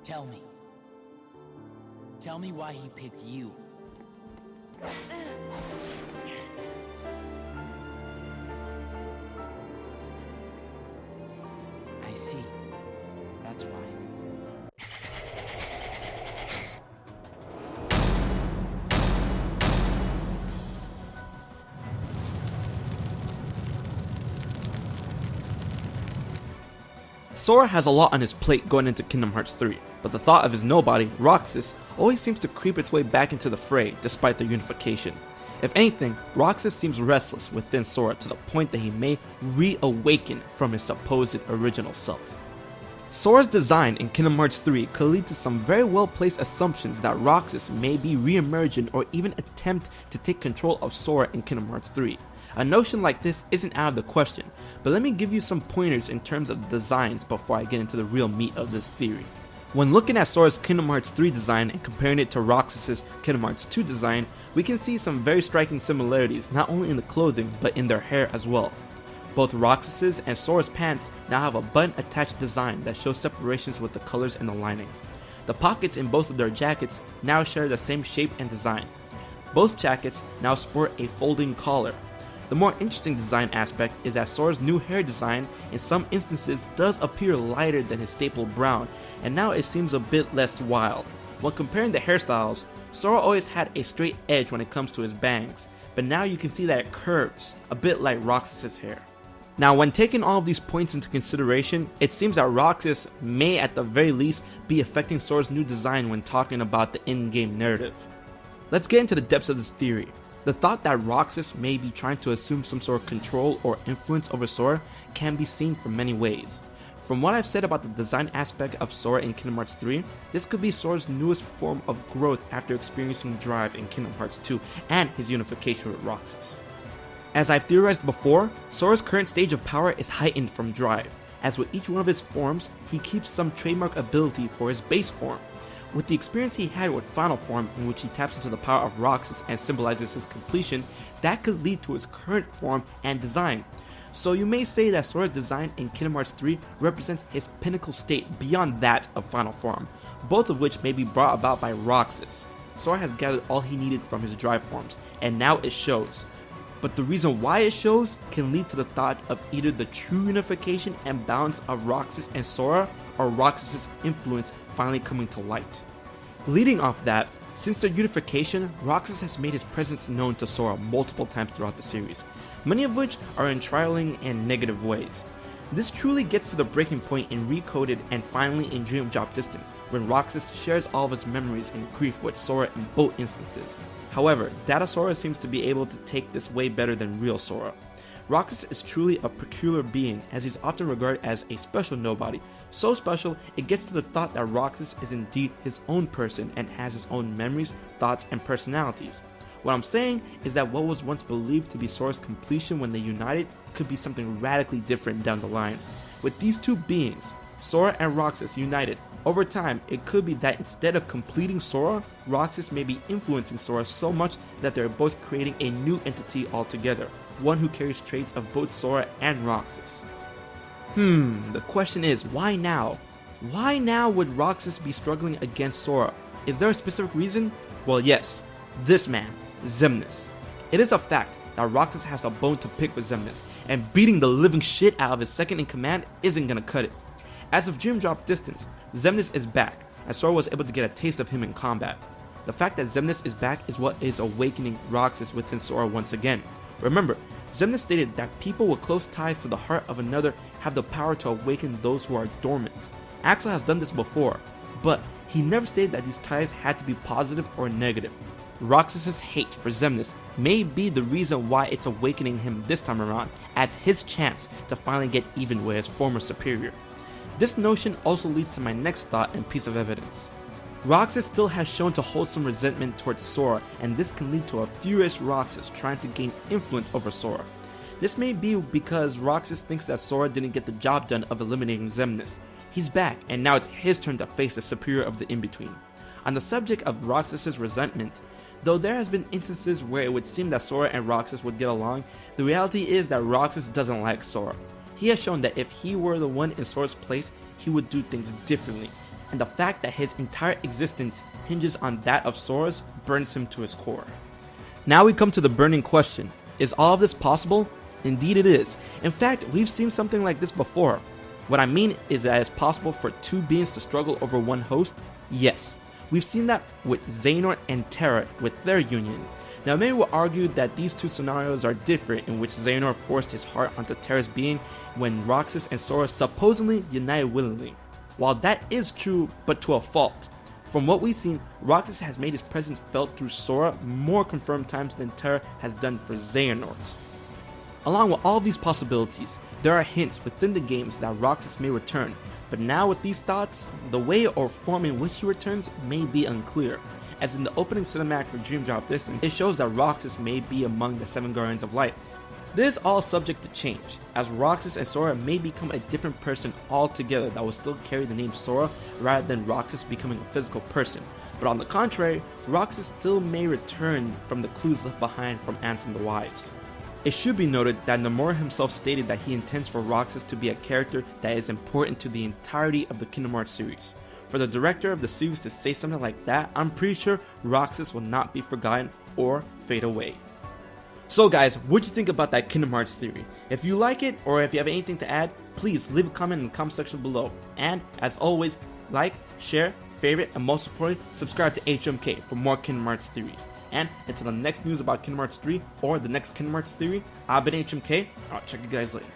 Tell me. Tell me why he picked you. I see. That's why. Sora has a lot on his plate going into Kingdom Hearts 3, but the thought of his nobody, Roxas, always seems to creep its way back into the fray despite their unification. If anything, Roxas seems restless within Sora to the point that he may reawaken from his supposed original self. Sora's design in Kingdom Hearts 3 could lead to some very well placed assumptions that Roxas may be re-emergent or even attempt to take control of Sora in Kingdom Hearts 3. A notion like this isn't out of the question, but let me give you some pointers in terms of the designs before I get into the real meat of this theory. When looking at Sora's Kingdom Hearts 3 design and comparing it to Roxas' Kingdom Hearts 2 design, we can see some very striking similarities not only in the clothing but in their hair as well. Both Roxas' and Sora's pants now have a button attached design that shows separations with the colors and the lining. The pockets in both of their jackets now share the same shape and design. Both jackets now sport a folding collar. The more interesting design aspect is that Sora's new hair design in some instances does appear lighter than his staple brown, and now it seems a bit less wild. When comparing the hairstyles, Sora always had a straight edge when it comes to his bangs, but now you can see that it curves, a bit like Roxas' hair. Now when taking all of these points into consideration, it seems that Roxas may at the very least be affecting Sora's new design when talking about the in-game narrative. Let's get into the depths of this theory. The thought that Roxas may be trying to assume some sort of control or influence over Sora can be seen from many ways. From what I've said about the design aspect of Sora in Kingdom Hearts 3, this could be Sora's newest form of growth after experiencing Drive in Kingdom Hearts 2 and his unification with Roxas. As I've theorized before, Sora's current stage of power is heightened from Drive, as with each one of his forms, he keeps some trademark ability for his base form. With the experience he had with Final Form, in which he taps into the power of Roxas and symbolizes his completion, that could lead to his current form and design. So you may say that Sora's design in Kingdom Hearts 3 represents his pinnacle state beyond that of Final Form, both of which may be brought about by Roxas. Sora has gathered all he needed from his Drive forms, and now it shows. But the reason why it shows can lead to the thought of either the true unification and balance of Roxas and Sora, or Roxas' influence finally coming to light. Leading off that, since their unification, Roxas has made his presence known to Sora multiple times throughout the series, many of which are in trialing and negative ways. This truly gets to the breaking point in Recoded and finally in Dream Drop Distance, when Roxas shares all of his memories and grief with Sora in both instances. However, Data Sora seems to be able to take this way better than real Sora. Roxas is truly a peculiar being, as he's often regarded as a special nobody, so special it gets to the thought that Roxas is indeed his own person and has his own memories, thoughts, and personalities. What I'm saying is that what was once believed to be Sora's completion when they united could be something radically different down the line. With these two beings, Sora and Roxas united, over time it could be that instead of completing Sora, Roxas may be influencing Sora so much that they're both creating a new entity altogether, one who carries traits of both Sora and Roxas. The question is, why now? Why now would Roxas be struggling against Sora? Is there a specific reason? Well, yes, this man, Xemnas. It is a fact that Roxas has a bone to pick with Xemnas, and beating the living shit out of his second in command isn't gonna cut it. As of Dream Drop Distance, Xemnas is back, as Sora was able to get a taste of him in combat. The fact that Xemnas is back is what is awakening Roxas within Sora once again. Remember, Xemnas stated that people with close ties to the heart of another have the power to awaken those who are dormant. Axel has done this before, but he never stated that these ties had to be positive or negative. Roxas' hate for Xemnas may be the reason why it's awakening him this time around, as his chance to finally get even with his former superior. This notion also leads to my next thought and piece of evidence. Roxas still has shown to hold some resentment towards Sora, and this can lead to a furious Roxas trying to gain influence over Sora. This may be because Roxas thinks that Sora didn't get the job done of eliminating Xemnas. He's back, and now it's his turn to face the superior of the in-between. On the subject of Roxas' resentment, though there has been instances where it would seem that Sora and Roxas would get along, the reality is that Roxas doesn't like Sora. He has shown that if he were the one in Sora's place, he would do things differently. and the fact that his entire existence hinges on that of Sora's burns him to his core. Now we come to the burning question: is all of this possible? Indeed it is. In fact, we've seen something like this before. What I mean is that it's possible for two beings to struggle over one host? Yes. We've seen that with Xehanort and Terra with their union. Now many will argue that these two scenarios are different, in which Xehanort forced his heart onto Terra's being when Roxas and Sora supposedly united willingly. While that is true, but to a fault. From what we've seen, Roxas has made his presence felt through Sora more confirmed times than Terra has done for Xehanort. Along with all of these possibilities, there are hints within the games that Roxas may return, but now with these thoughts, the way or form in which he returns may be unclear. As in the opening cinematic for Dream Drop Distance, it shows that Roxas may be among the 7 Guardians of Light. This is all subject to change, as Roxas and Sora may become a different person altogether that will still carry the name Sora rather than Roxas becoming a physical person. But on the contrary, Roxas still may return from the clues left behind from Ansem the Wise. It should be noted that Nomura himself stated that he intends for Roxas to be a character that is important to the entirety of the Kingdom Hearts series. For the director of the series to say something like that, I'm pretty sure Roxas will not be forgotten or fade away. So guys, what'd you think about that Kingdom Hearts theory? If you like it, or if you have anything to add, please leave a comment in the comment section below. And as always, like, share, favorite, and most importantly, subscribe to HMK for more Kingdom Hearts theories. And until the next news about Kingdom Hearts 3 or the next Kingdom Hearts theory, I've been HMK. I'll check you guys later.